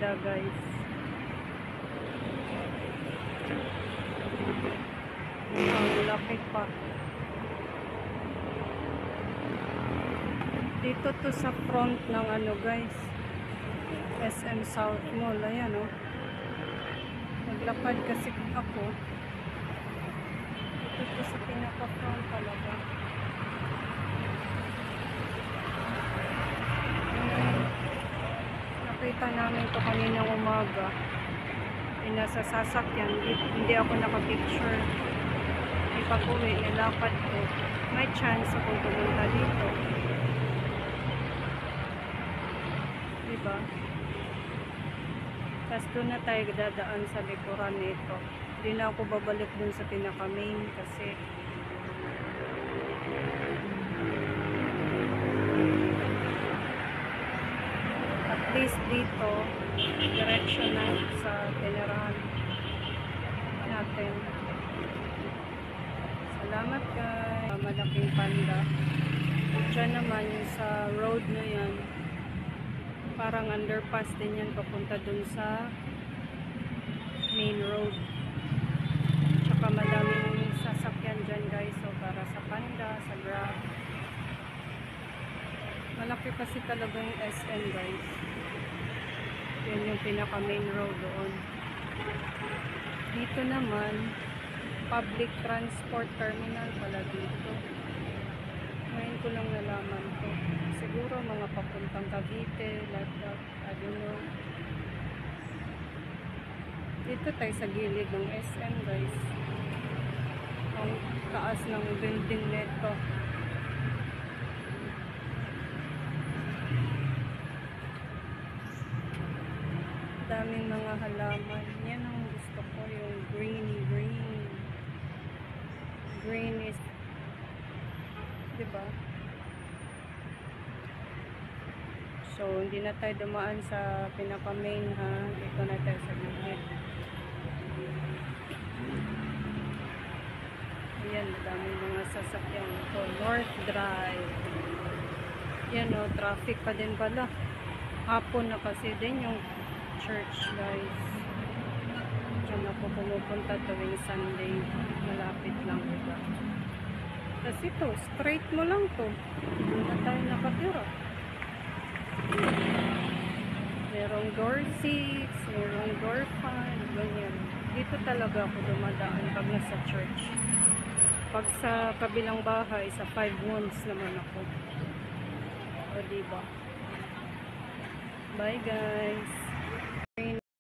Panda guys. Ang laki pa. Dito to sa front ng ano guys, SM South Mall. Ayan o. Naglakad kasi ako. Dito to sa pinaka-front talaga. Nakita namin to kaninang umaga. Nasa sasakyan. Hindi ako nakapicture. Ipag-uwi, nilakad ko. May chance akong pumunta dito. Diba? Tapos doon na tayo dadaan sa likuran nito. Hindi na ako babalik dun sa pinaka-main kasi at least dito direction na sa tinirahan natin. Salamat guys. Malaking Panda. Diyan naman sa road na yan, parang underpass din yan papunta dun sa main road. Tsaka madaming sasakyan dyan guys. So para sa Panda, sa Grab. Malaki kasi talaga yung SM guys. Yan yung pinaka main road doon. Dito naman public transport terminal pala dito. Ngayon ko lang nalaman ko. Siguro mga papuntang Cavite, Latap, I don't know. Dito tayo sa gilid ng SM guys. Ang taas ng building nito. Daming mga halaman. Yan ang gusto ko, yung green. Green is, diba? So, hindi na tayo dumaan sa pinaka-main ha. Dito na tayo sa gilid. Ayan, daming mga sasakyan ito. North Drive. Yan o, traffic pa din pala. Hapon na kasi din yung church guys. Diyan ako pumupunta tuwing Sunday. Malapit lang diba? Tapos ito, straight mo lang to. Doon na tayo nakatira. Merong door 6, merong door 5, ganyan. Dito talaga ako dumadaan pag nasa church. Pag sa kabilang bahay, sa 5 months naman ako. O diba? Bye guys!